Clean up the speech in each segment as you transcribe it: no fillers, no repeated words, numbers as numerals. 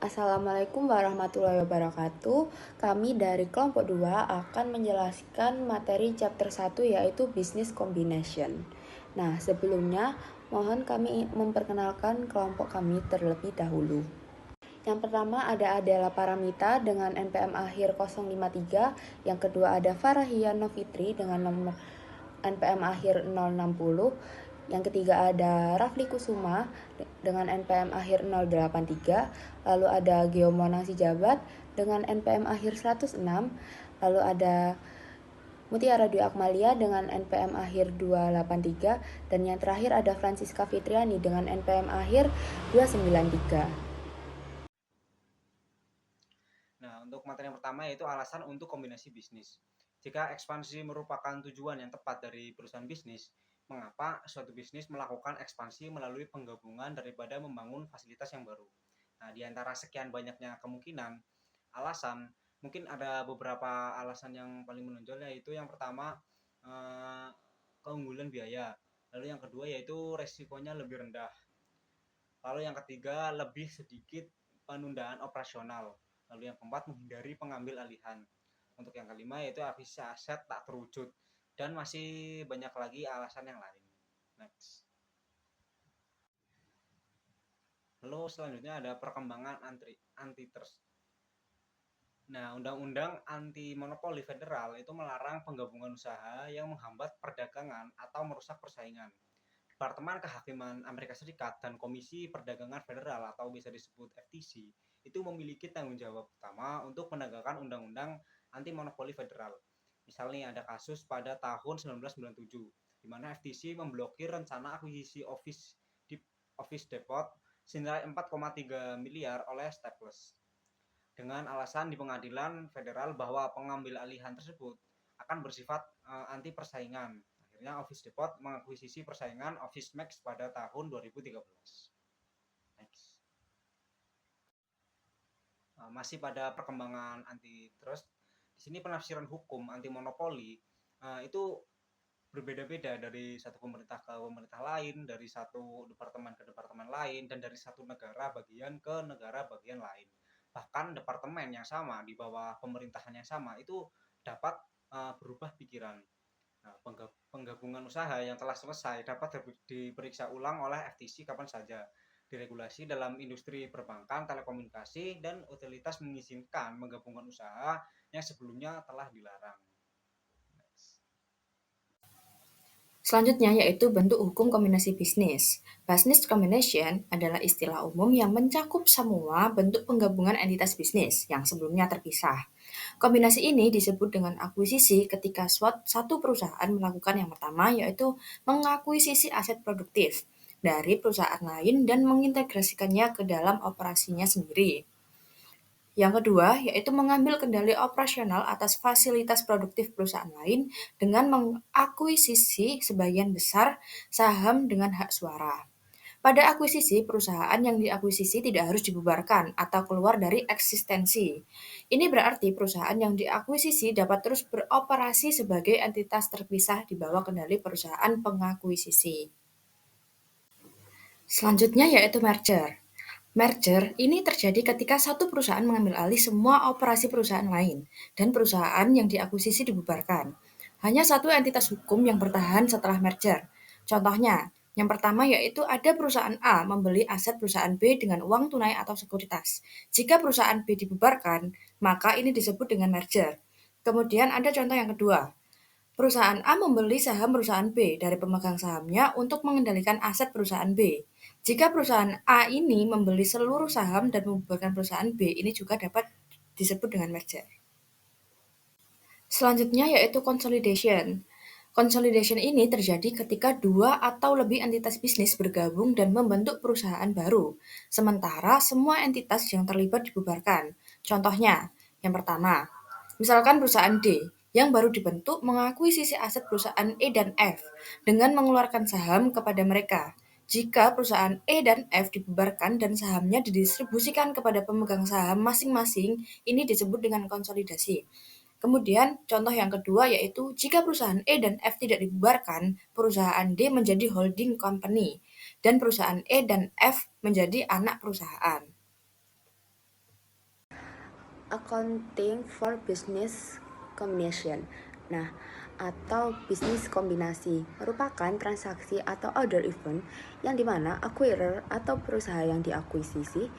Assalamualaikum warahmatullahi wabarakatuh. Kami dari kelompok 2 akan menjelaskan materi chapter 1 yaitu Business Combination. Nah, sebelumnya mohon kami memperkenalkan kelompok kami terlebih dahulu. Yang pertama ada Adela Paramita dengan NPM akhir 053, yang kedua ada Farahia Novitri dengan nomor NPM akhir 060, yang ketiga ada Rafli Kusuma dengan NPM akhir 083, lalu ada Geomonang Sijabat dengan NPM akhir 106, lalu ada Mutiara Dwi Akmalia dengan NPM akhir 283, dan yang terakhir ada Francisca Fitriani dengan NPM akhir 293. Nah, untuk materi yang pertama yaitu alasan untuk kombinasi bisnis. Jika ekspansi merupakan tujuan yang tepat dari perusahaan bisnis, mengapa suatu bisnis melakukan ekspansi melalui penggabungan daripada membangun fasilitas yang baru? Nah, di antara sekian banyaknya kemungkinan alasan, mungkin ada beberapa alasan yang paling menonjol, yaitu yang pertama keunggulan biaya, lalu yang kedua yaitu resikonya lebih rendah, lalu yang ketiga lebih sedikit penundaan operasional, lalu yang keempat menghindari pengambil alihan, untuk yang kelima yaitu akuisisi aset tak terwujud, dan masih banyak lagi alasan yang lain. Next. Lalu selanjutnya ada perkembangan antitrust. Nah, Undang-Undang Anti Monopoli Federal itu melarang penggabungan usaha yang menghambat perdagangan atau merusak persaingan. Departemen Kehakiman Amerika Serikat dan Komisi Perdagangan Federal atau bisa disebut FTC itu memiliki tanggung jawab utama untuk menegakkan undang-undang anti monopoli federal. Misalnya ada kasus pada tahun 1997 di mana FTC memblokir rencana akuisisi Office Depot senilai 4,3 miliar oleh Staples dengan alasan di pengadilan federal bahwa pengambil alihan tersebut akan bersifat anti persaingan. Akhirnya Office Depot mengakuisisi persaingan Office Max pada tahun 2013. Next. Masih pada perkembangan antitrust, di sini penafsiran hukum anti monopoli itu berbeda-beda dari satu pemerintah ke pemerintah lain, dari satu departemen ke departemen lain, dan dari satu negara bagian ke negara bagian lain. Bahkan departemen yang sama di bawah pemerintahan yang sama itu dapat berubah pikiran. Nah, penggabungan usaha yang telah selesai dapat diperiksa ulang oleh FTC kapan saja. Diregulasi dalam industri perbankan, telekomunikasi, dan utilitas mengizinkan menggabungkan usaha yang sebelumnya telah dilarang. Selanjutnya yaitu bentuk hukum kombinasi bisnis. Business combination adalah istilah umum yang mencakup semua bentuk penggabungan entitas bisnis yang sebelumnya terpisah. Kombinasi ini disebut dengan akuisisi ketika satu perusahaan melakukan yang pertama yaitu mengakuisisi aset produktif dari perusahaan lain dan mengintegrasikannya ke dalam operasinya sendiri. Yang kedua, yaitu mengambil kendali operasional atas fasilitas produktif perusahaan lain dengan mengakuisisi sebagian besar saham dengan hak suara. Pada akuisisi, perusahaan yang diakuisisi tidak harus dibubarkan atau keluar dari eksistensi. Ini berarti perusahaan yang diakuisisi dapat terus beroperasi sebagai entitas terpisah di bawah kendali perusahaan pengakuisisi. Selanjutnya yaitu merger. Merger ini terjadi ketika satu perusahaan mengambil alih semua operasi perusahaan lain dan perusahaan yang diakuisisi dibubarkan. Hanya satu entitas hukum yang bertahan setelah merger. Contohnya, yang pertama yaitu ada perusahaan A membeli aset perusahaan B dengan uang tunai atau sekuritas. Jika perusahaan B dibubarkan, maka ini disebut dengan merger. Kemudian ada contoh yang kedua. Perusahaan A membeli saham perusahaan B dari pemegang sahamnya untuk mengendalikan aset perusahaan B. Jika perusahaan A ini membeli seluruh saham dan membubarkan perusahaan B, ini juga dapat disebut dengan merger. Selanjutnya yaitu consolidation. Consolidation ini terjadi ketika dua atau lebih entitas bisnis bergabung dan membentuk perusahaan baru, sementara semua entitas yang terlibat dibubarkan. Contohnya, yang pertama, misalkan perusahaan D yang baru dibentuk mengakuisisi aset perusahaan E dan F dengan mengeluarkan saham kepada mereka. Jika perusahaan E dan F dibubarkan dan sahamnya didistribusikan kepada pemegang saham masing-masing, ini disebut dengan konsolidasi. Kemudian contoh yang kedua yaitu jika perusahaan E dan F tidak dibubarkan, perusahaan D menjadi holding company dan perusahaan E dan F menjadi anak perusahaan. Accounting for Business Combination. Nah, atau bisnis kombinasi merupakan transaksi atau order event yang dimana acquirer atau perusahaan yang diakuisisi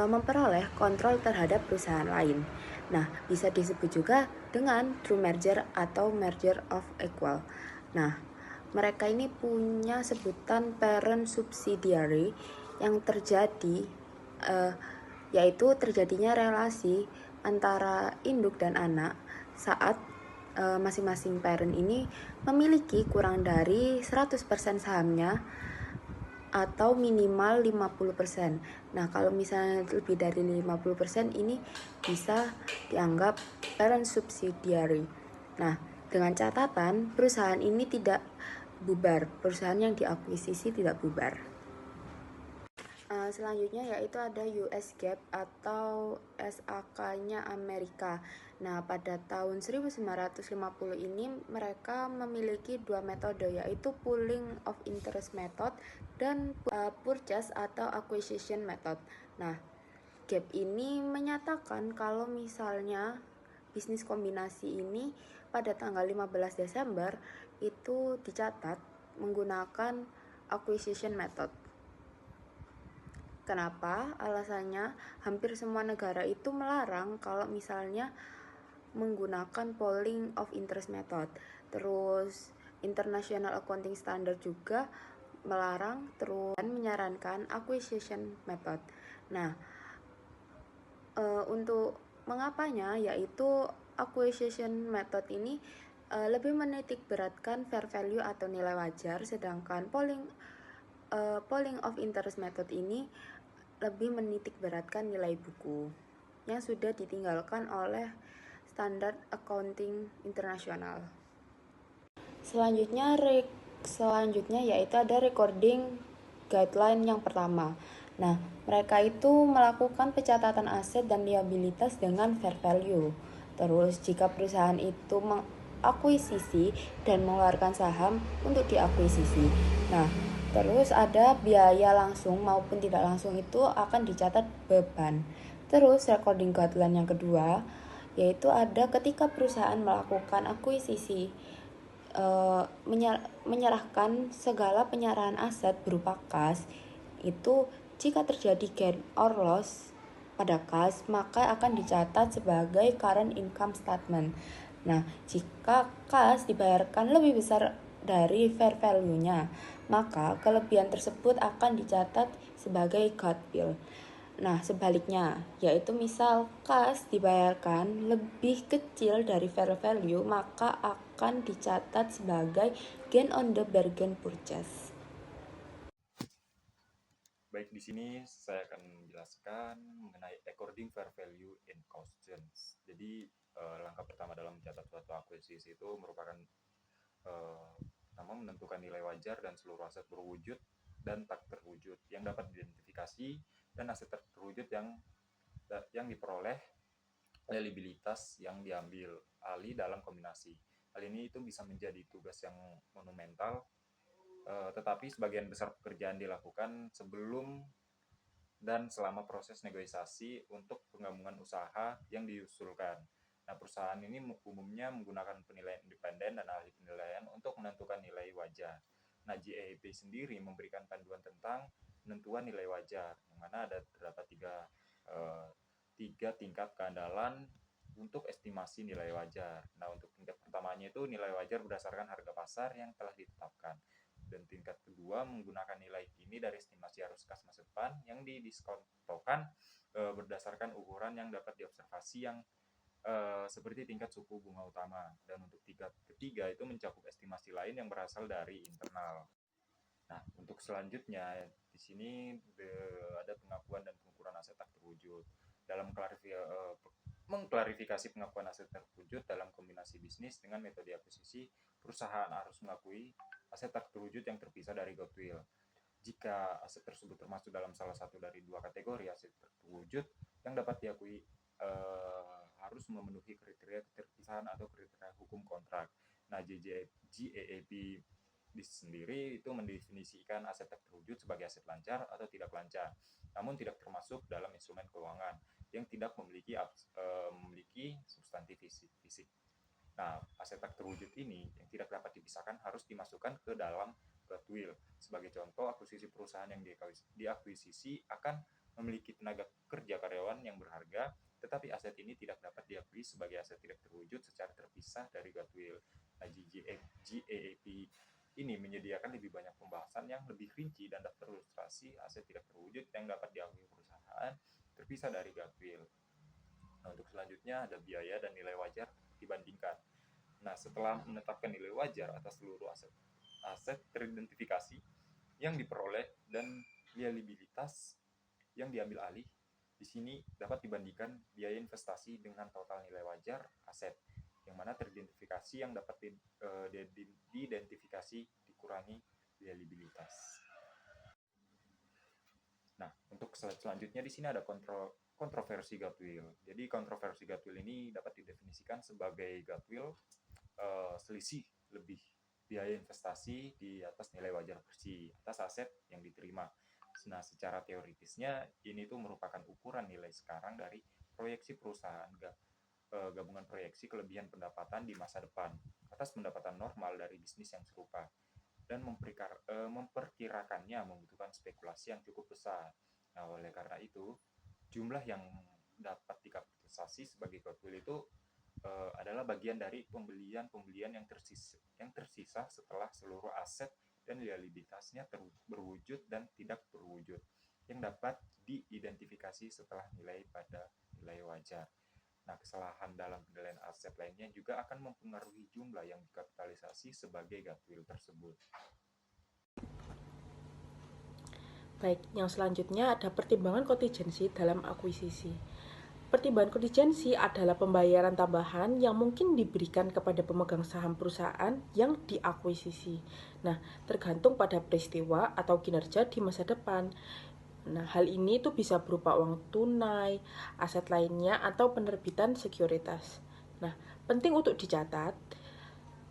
memperoleh kontrol terhadap perusahaan lain. Nah, bisa disebut juga dengan true merger atau merger of equal. Nah, mereka ini punya sebutan parent subsidiary yang terjadi yaitu terjadinya relasi antara induk dan anak saat masing-masing parent ini memiliki kurang dari 100% sahamnya atau minimal 50%. Nah, kalau misalnya lebih dari 50% ini bisa dianggap parent subsidiary. Nah, dengan catatan perusahaan ini tidak bubar, perusahaan yang diakuisisi tidak bubar. Selanjutnya yaitu ada US GAAP atau SAK-nya Amerika. Nah, pada tahun 1950 ini mereka memiliki dua metode yaitu pooling of interest method dan purchase atau acquisition method. Nah, GAAP ini menyatakan kalau misalnya bisnis kombinasi ini pada tanggal 15 Desember itu dicatat menggunakan acquisition method. Kenapa? Alasannya hampir semua negara itu melarang kalau misalnya menggunakan pooling of interest method. Terus International Accounting Standard juga melarang terus menyarankan acquisition method. Nah, untuk mengapanya yaitu acquisition method ini lebih menitik beratkan fair value atau nilai wajar, sedangkan pooling of interest method ini lebih menitik beratkan nilai buku yang sudah ditinggalkan oleh standar accounting internasional. Selanjutnya yaitu ada recording guideline yang pertama. Nah, mereka itu melakukan pencatatan aset dan liabilitas dengan fair value. Terus jika perusahaan itu mengakuisisi dan mengeluarkan saham untuk diakuisisi. Nah, terus ada biaya langsung maupun tidak langsung itu akan dicatat beban. Terus recording guideline yang kedua yaitu ada ketika perusahaan melakukan akuisisi menyerahkan segala penyerahan aset berupa kas itu jika terjadi gain or loss pada kas maka akan dicatat sebagai current income statement. Nah, jika kas dibayarkan lebih besar dari fair value-nya, maka kelebihan tersebut akan dicatat sebagai goodwill. Nah, sebaliknya, yaitu misal kas dibayarkan lebih kecil dari fair value, maka akan dicatat sebagai gain on the bargain purchase. Baik, di sini saya akan menjelaskan mengenai according fair value in questions. Jadi langkah pertama dalam mencatat suatu akuisisi itu merupakan pertama menentukan nilai wajar dan seluruh aset berwujud dan tak terwujud yang dapat diidentifikasi dan aset terwujud yang diperoleh liabilitas yang diambil alih dalam kombinasi. Hal ini itu bisa menjadi tugas yang monumental, tetapi sebagian besar pekerjaan dilakukan sebelum dan selama proses negosiasi untuk penggabungan usaha yang diusulkan. Nah, perusahaan ini umumnya menggunakan penilaian independen dan ahli penilaian untuk menentukan nilai wajar. Nah, GAAP sendiri memberikan panduan tentang penentuan nilai wajar, yang mana terdapat tiga tingkat keandalan untuk estimasi nilai wajar. Nah, untuk tingkat pertamanya itu nilai wajar berdasarkan harga pasar yang telah ditetapkan. Dan tingkat kedua menggunakan nilai ini dari estimasi arus kas masa depan yang didiskontokan berdasarkan ukuran yang dapat diobservasi yang seperti tingkat suku bunga utama. Dan untuk tingkat ketiga itu mencakup estimasi lain yang berasal dari internal. Nah, untuk selanjutnya di sini ada pengakuan dan pengukuran aset tak terwujud. Dalam mengklarifikasi pengakuan aset terwujud dalam kombinasi bisnis dengan metode akuisisi, perusahaan harus mengakui aset tak terwujud yang terpisah dari goodwill. Jika aset tersebut termasuk dalam salah satu dari dua kategori aset terwujud yang dapat diakui harus memenuhi kriteria keterpisahan atau kriteria hukum kontrak. Nah, GAAP di sendiri itu mendefinisikan aset tak terwujud sebagai aset lancar atau tidak lancar, namun tidak termasuk dalam instrumen keuangan. yang tidak memiliki substansi fisik. Nah, aset tak terwujud ini yang tidak dapat dipisahkan harus dimasukkan ke dalam goodwill. Sebagai contoh, akuisisi perusahaan yang diakuisisi akan memiliki tenaga kerja karyawan yang berharga, tetapi aset ini tidak dapat diakui sebagai aset tidak terwujud secara terpisah dari goodwill. Nah, GAAP ini menyediakan lebih banyak pembahasan yang lebih rinci dan daftar ilustrasi aset tidak terwujud yang dapat diakui perusahaan terpisah dari goodwill. Nah, untuk selanjutnya ada biaya dan nilai wajar dibandingkan. Nah, setelah menetapkan nilai wajar atas seluruh aset teridentifikasi yang diperoleh dan liabilitas yang diambil alih, di sini dapat dibandingkan biaya investasi dengan total nilai wajar aset, yang mana teridentifikasi yang dapat diidentifikasi dikurangi liabilitas. Nah, untuk slide selanjutnya di sini ada kontroversi goodwill. Jadi kontroversi goodwill ini dapat didefinisikan sebagai goodwill selisih lebih biaya investasi di atas nilai wajar bersih atas aset yang diterima. Nah, secara teoritisnya ini tuh merupakan ukuran nilai sekarang dari proyeksi perusahaan gabungan proyeksi kelebihan pendapatan di masa depan atas pendapatan normal dari bisnis yang serupa, dan memperkirakannya membutuhkan spekulasi yang cukup besar. Nah, oleh karena itu, jumlah yang dapat dikapitalisasi sebagai goodwill itu adalah bagian dari pembelian yang tersisa setelah seluruh aset dan liabilitasnya berwujud dan tidak berwujud, yang dapat diidentifikasi setelah nilai pada nilai wajar. Nah, kesalahan dalam penilaian aset lainnya juga akan mempengaruhi jumlah yang dikapitalisasi sebagai goodwill tersebut. Baik, yang selanjutnya ada pertimbangan kontingensi dalam akuisisi. Pertimbangan kontingensi adalah pembayaran tambahan yang mungkin diberikan kepada pemegang saham perusahaan yang diakuisisi. Nah, tergantung pada peristiwa atau kinerja di masa depan. Nah, hal ini itu bisa berupa uang tunai, aset lainnya, atau penerbitan sekuritas. Nah, penting untuk dicatat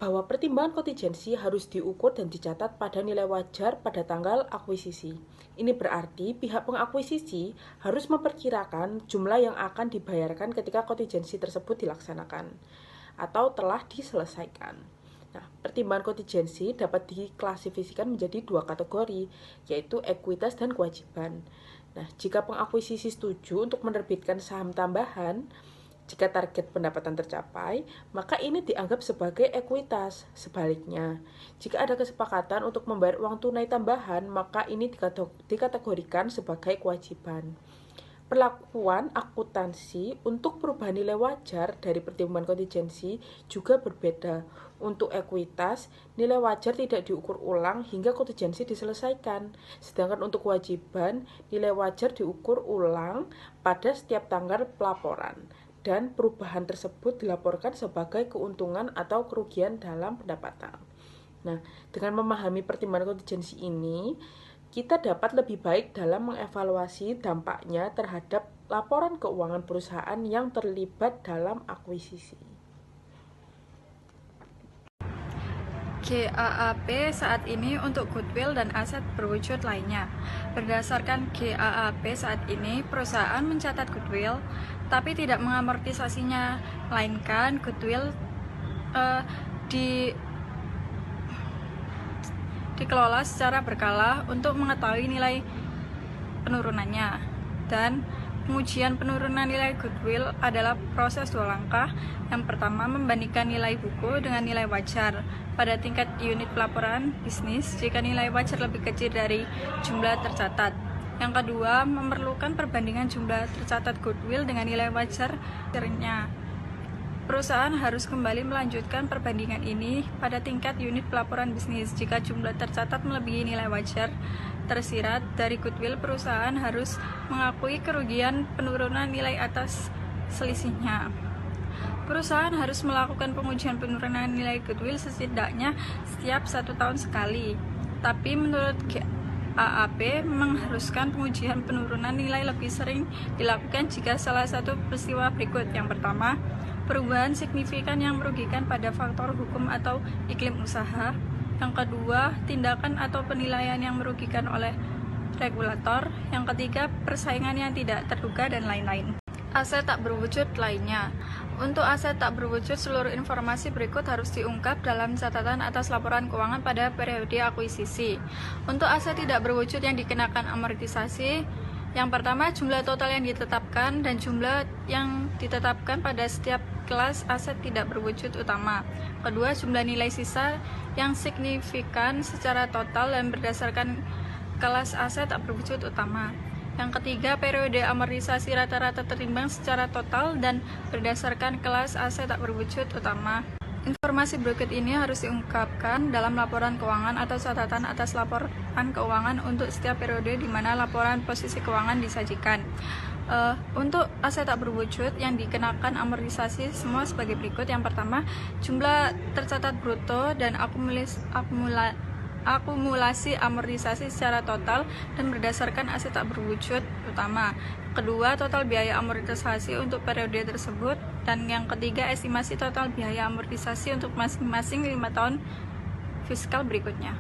bahwa pertimbangan kontingensi harus diukur dan dicatat pada nilai wajar pada tanggal akuisisi. Ini berarti pihak pengakuisisi harus memperkirakan jumlah yang akan dibayarkan ketika kontingensi tersebut dilaksanakan atau telah diselesaikan. Nah, pertimbangan kontingensi dapat diklasifikasikan menjadi dua kategori, yaitu ekuitas dan kewajiban. Nah, jika pengakuisisi setuju untuk menerbitkan saham tambahan, jika target pendapatan tercapai, maka ini dianggap sebagai ekuitas. Sebaliknya, jika ada kesepakatan untuk membayar uang tunai tambahan, maka ini dikategorikan sebagai kewajiban. Perlakuan akuntansi untuk perubahan nilai wajar dari pertimbangan kontingensi juga berbeda. Untuk ekuitas, nilai wajar tidak diukur ulang hingga kontingensi diselesaikan. Sedangkan untuk kewajiban, nilai wajar diukur ulang pada setiap tanggal pelaporan, dan perubahan tersebut dilaporkan sebagai keuntungan atau kerugian dalam pendapatan. Nah, dengan memahami pertimbangan kontingensi ini, kita dapat lebih baik dalam mengevaluasi dampaknya terhadap laporan keuangan perusahaan yang terlibat dalam akuisisi. GAAP saat ini untuk goodwill dan aset berwujud lainnya. Berdasarkan GAAP saat ini, perusahaan mencatat goodwill tapi tidak mengamortisasinya, melainkan goodwill dikelola secara berkala untuk mengetahui nilai penurunannya. Dan pengujian penurunan nilai goodwill adalah proses dua langkah. Yang pertama, membandingkan nilai buku dengan nilai wajar pada tingkat unit pelaporan bisnis jika nilai wajar lebih kecil dari jumlah tercatat. Yang kedua, memerlukan perbandingan jumlah tercatat goodwill dengan nilai wajar. Perusahaan harus kembali melanjutkan perbandingan ini pada tingkat unit pelaporan bisnis. Jika jumlah tercatat melebihi nilai wajar tersirat dari goodwill, perusahaan harus mengakui kerugian penurunan nilai atas selisihnya. Perusahaan harus melakukan pengujian penurunan nilai goodwill setidaknya setiap 1 tahun sekali. Tapi menurut GAAP mengharuskan pengujian penurunan nilai lebih sering dilakukan jika salah satu peristiwa berikut. Yang pertama, perubahan signifikan yang merugikan pada faktor hukum atau iklim usaha. Yang kedua, tindakan atau penilaian yang merugikan oleh regulator. Yang ketiga, persaingan yang tidak terduga, dan lain-lain. aset tak berwujud lainnya. Untuk aset tak berwujud, seluruh informasi berikut harus diungkap dalam catatan atas laporan keuangan pada periode akuisisi. Untuk aset tidak berwujud yang dikenakan amortisasi, yang pertama jumlah total yang ditetapkan dan jumlah yang ditetapkan pada setiap kelas aset tidak berwujud utama. Kedua, jumlah nilai sisa yang signifikan secara total dan berdasarkan kelas aset tak berwujud utama. Yang ketiga, periode amortisasi rata-rata terimbang secara total dan berdasarkan kelas aset tak berwujud utama. Informasi berikut ini harus diungkapkan dalam laporan keuangan atau catatan atas laporan keuangan untuk setiap periode di mana laporan posisi keuangan disajikan. Untuk aset tak berwujud yang dikenakan amortisasi semua sebagai berikut. Yang pertama, jumlah tercatat bruto dan akumulasi amortisasi secara total dan berdasarkan aset tak berwujud utama. Kedua, total biaya amortisasi untuk periode tersebut. Dan yang ketiga, estimasi total biaya amortisasi untuk masing-masing 5 tahun fiskal berikutnya.